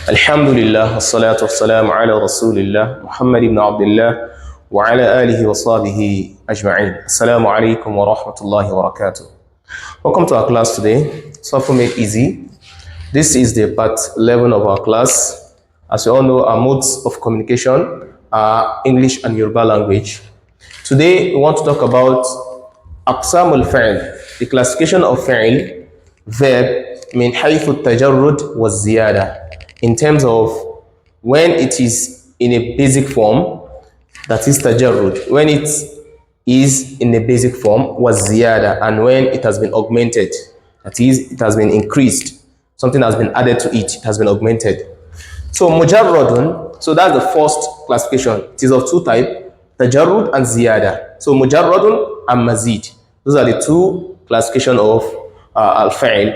Alhamdulillah, wassalatu wassalamu ala rasulillah, Muhammad ibn Abdullah, wa ala alihi wa sahbihi ajma'in. Assalamu alaikum wa rahmatullahi wa barakatuh. Welcome to our class today. Sorf Made Easy. This is the part 11 of our class. As you all know, our modes of communication are English and Yoruba language. Today, we want to talk about أقسام الفعل, the classification of فعل, verb, من حيث التجرد والزيادة, in terms of when it is in a basic form, that is tajarrud, when it is in a basic form, was ziyada, and when it has been augmented, that is, it has been increased, something has been added to it, it has been augmented. So mujarradun, so that's the first classification. It is of two types, tajarrud and ziyada. So mujarradun and mazid, those are the two classifications of al-fa'il,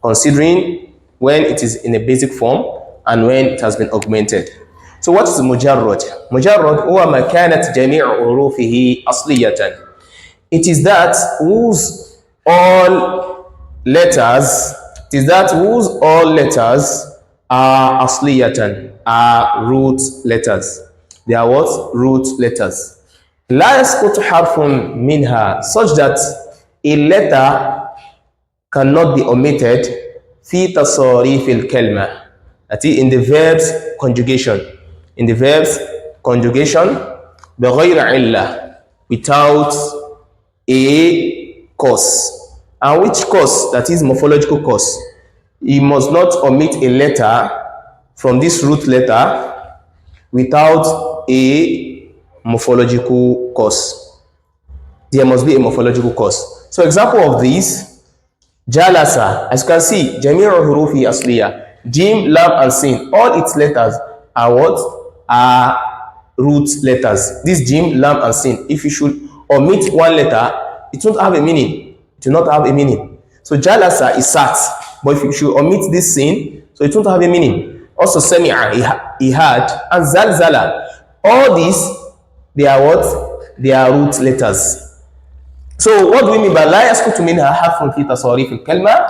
considering when it is in a basic form and when it has been augmented. So what is mujarrad? Mujarrad huwa ma kanat jami'u hurufihi asliyatan. It is that whose all letters are asliyatan, are root letters. They are what? Root letters. La yasqutu harfun minha, such that a letter cannot be omitted fi tasarif al-kalma, that is in the verb's conjugation, بغير علة, without a cause. And which cause? That is morphological cause. You must not omit a letter from this root letter without a morphological cause. There must be a morphological cause. So example of this, Jalasa, as you can see, Jami'u hurufi asliya, Jim, Lam, and Sin, all its letters are what? Are root letters. This Jim, Lam, and Sin, if you should omit one letter, it won't have a meaning. It will not have a meaning. So Jalasa is sat, but if you should omit this Sin, so it won't have a meaning. Also Sami'a, he had, and Zalzala, all these, they are what? They are root letters. So what do we mean by la yasqutu minha harfun fi tasarif al-kalma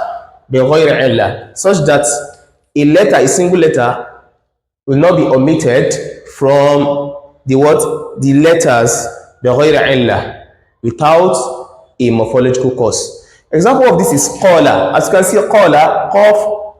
bighayri illa, such that a letter, a single letter, will not be omitted from the what? The letters bighayri illa, without a morphological cause. Example of this is qala. As you can see, qala, qaf,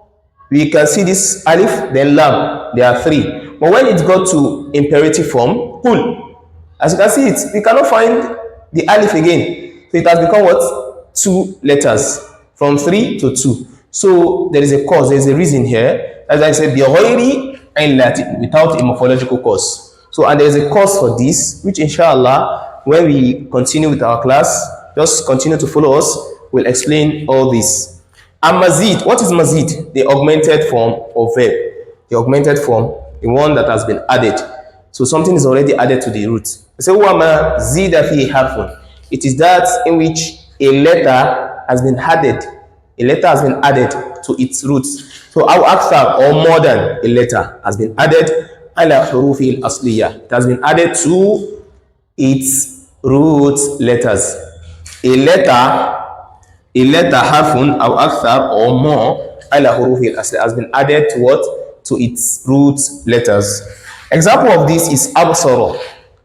we can see this alif, then lam. There are three. But when it got to imperative form, qul, as you can see it, we cannot find the alif again. So it has become what? Two letters, from 3 to 2. So there is a cause, there is a reason here. As I said, without a morphological cause. So, and there is a cause for this, which inshallah, when we continue with our class, just continue to follow us, we'll explain all this. And mazid, what is mazid? The augmented form of verb. The augmented form, the one that has been added. So something is already added to the root. So, wama zida fi harfun. It is that in which a letter has been added. A letter has been added to its roots. So our akthar, or more than a letter, has been added ala hurufi al-asliya. It has been added to its root letters. A letter harfun or akthar, or more, ala hurufi al-asliya, has been added to what? To its root letters. Example of this is absara.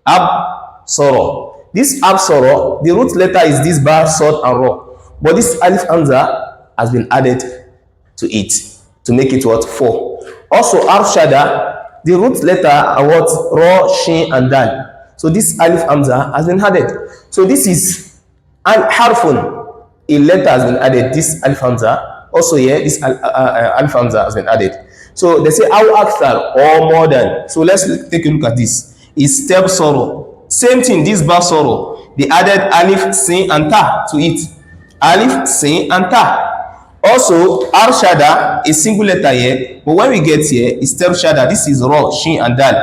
Absara. This absara, the root letter is this ba, sod, and ra. But this alif hamza has been added to it to make it what? 4. Also arshada, the root letter are what? Ra, shin, and dal. So this alif hamza has been added. So this is an harfun, a letter has been added. This alif hamza, also here, this alif hamza has been added. So they say aw akthar, or more than. So let's take a look at this. It's step sorrow. Same thing, this basoro, they added alif, sin, and ta to it. Alif, sin, and ta. Also, arshada, a single letter here, but when we get here, it's step shada. This is ra, shin, and dal,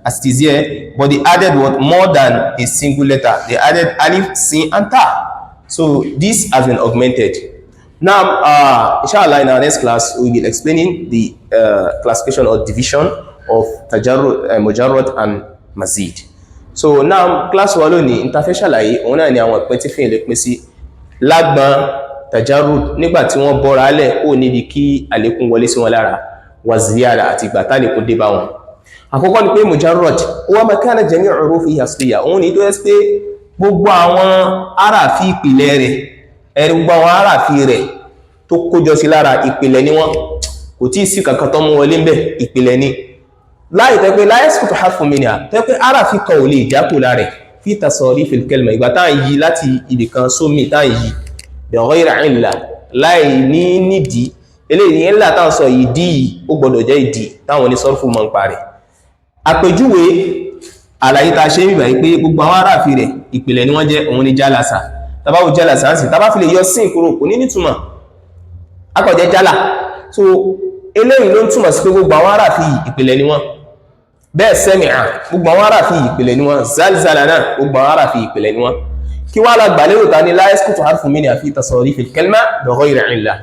as it is here, but they added what? More than a single letter. They added alif, sin, and ta. So this has been augmented. Now, inshallah, in our next class, we will be explaining the classification or division of tajarrud, mujarrad, and mazid. So now class wa lónìí interface ṣàlàyé òun náà ni àwọn ìpín tí fíìn lè pín sí lágbọn tajarrud nígbà tí wọ́n bọ́ra lẹ̀ ó níbi kí àlékún wọlé sí wọn lára, wa ziyada àti ìgbà tá lè kó dé bá wọn. Àkọ́kọ́ ni pé mujarrad huwa ma kana jami'u hurufihi asliya, òun ni tó yẹ pé gbogbo àwọn harafi ìpìlẹ̀ rẹ̀, ẹ̀rí gbogbo àwọn harafi rẹ̀ tó kójọ sí lára ìpìlẹ̀ ni wọ́n, kò tí sí kankan tó mú wọlé ń bẹ̀, ìpìlẹ̀ ni. Láì tẹ́ pé la yasqutu harfun minha, tẹ́ pé harafi kan ò lè jákò lára fi tasarifil kalima, ìgbà tá ń yí láti ibì kan sómi tá ń yí bi ghayri illa, láì ní nídìí. Eléyìí ni illa tá ń sọ ìdí yìí ó gbọdọ̀ jẹ́ ìdí táwọn ní sọ́rfù mọ́ ń parẹ́. Àpèjúwe àlàyé tá ṣe bíbà pé gbogbo àwọn harafi rẹ̀ ìpìlẹ̀ ni wọ́n jẹ́, òun ni jálasa. Tá bá wo jálasa sí, tá bá fi lè yọ sin kúrò kò ní nítumọ̀, akọ̀jẹ́ jálà. So eléyìí ló ń túmọ̀ sí pé gbogbo àwọn harafi ìpìlẹ̀ ni wọ́n. Bẹ́ẹ̀ sami'a gbogbo àwọn harafi ìpìlẹ̀ ni wọ́n, zalzala náà gbogbo àwọn harafi ìpìlẹ̀ ni wọ́n. Kí wá la gbà lérò ta ni la yasqutu harfun minha fi tasarifil kalima bi ghayri illa.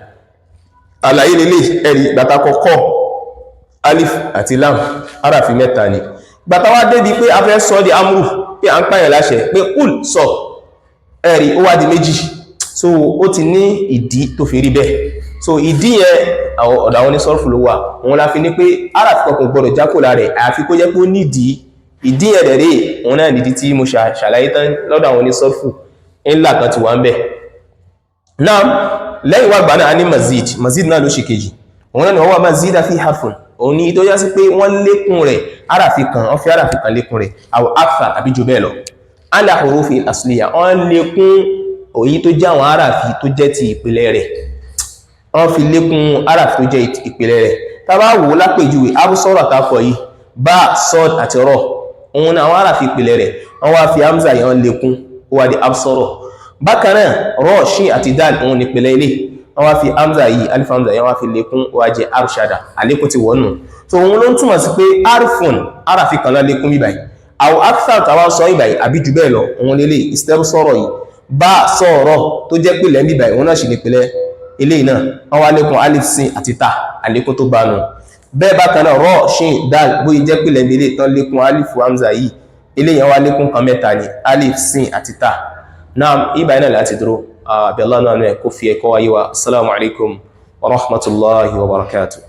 Àlàyé lélẹ̀ ẹ̀rí gbàtà kọ́kọ́ alif àti lam harafi mẹ́ta ni. Gbàtà wá dé di pé a fẹ́ sọ di amru, pé à ń pààyàn láṣẹ pé kúl sọ, ẹ̀rí ó wá di méjì. So ó ti ní ìdí tó fi rí bẹ́ẹ̀. So ìdí yẹn ọ̀dọ̀ àwọn onísọ́rfù ló wà, òun la fi ní pé harafi kankan gbọdọ̀ jákò lára rẹ̀ àfi kó jẹ́ pé ó nídìí. Ìdí yẹn dẹ̀ rèé, òun náà nìdí tí mo ṣàlàyé tán lọ́dọ̀ àwọn onísọ́rfù ńlá kan ti wà ń bẹ̀. Náà lẹ́yìn wá gbà náà ní mazid náà ló ṣe kejì, òun náà ni wọ́n wá mazida fi harfun, òun ni tó yá sí pé wọ́n lékún rẹ̀ harafi kan, wọ́n fi harafi kan lékún rẹ̀ aw akthar àbí jù bẹ́ẹ̀ lọ ala hurufi asliya, wọ́n lékún òyí tó jẹ́ àwọn harafi tó jẹ́ ti ìpìlẹ̀ rẹ̀, wọ́n fi lékún harafi tó jẹ́ ìpìlẹ̀ rẹ̀. Tá bá wò lápèjúwe absara takọ̀ yìí, bá sọ́d àti rọ̀, òun náà àwọn harafi ìpìlẹ̀ rẹ̀ wọ́n wá fi hamza yẹn lékún ó wá di absara. Bákan náà rọ̀ shin àti dal òun nípìlẹ̀ ilé, wọ́n wá fi hamza yìí alif hamza yẹn wá fi lékún ó wá jẹ́ arshada, àlékún ti wọ́nù. So òun ló ń túmọ̀ sí pé harfun harafi kan lá lékún bíbáyìí aw akthar tàwa sọ ìbáyìí àbí jù bẹ́ẹ̀ lọ, òun lélẹ̀ istabsara yìí bá sọ̀rọ̀ tó jẹ́ pìlẹ̀ bíbáyìí òun náà sì nípìlẹ̀ eléyìí náà, wọ́n wá lékún alif sin àti ta, àlékún tó bá nù. Bẹ́ẹ̀ bákan náà rọ̀ shin dal bóyí jẹ́ pìlẹ̀ ilé tán lékún alif hamza yìí, eléyìí wá lékún kan mẹ́ta ní alif sin àti ta. Náà ìbáyìí náà láti dúró, bí Allah náà kó fi ẹ̀kọ́ wáyé wa. Assalamu alaikum wa rahmatullahi wa barakatuh.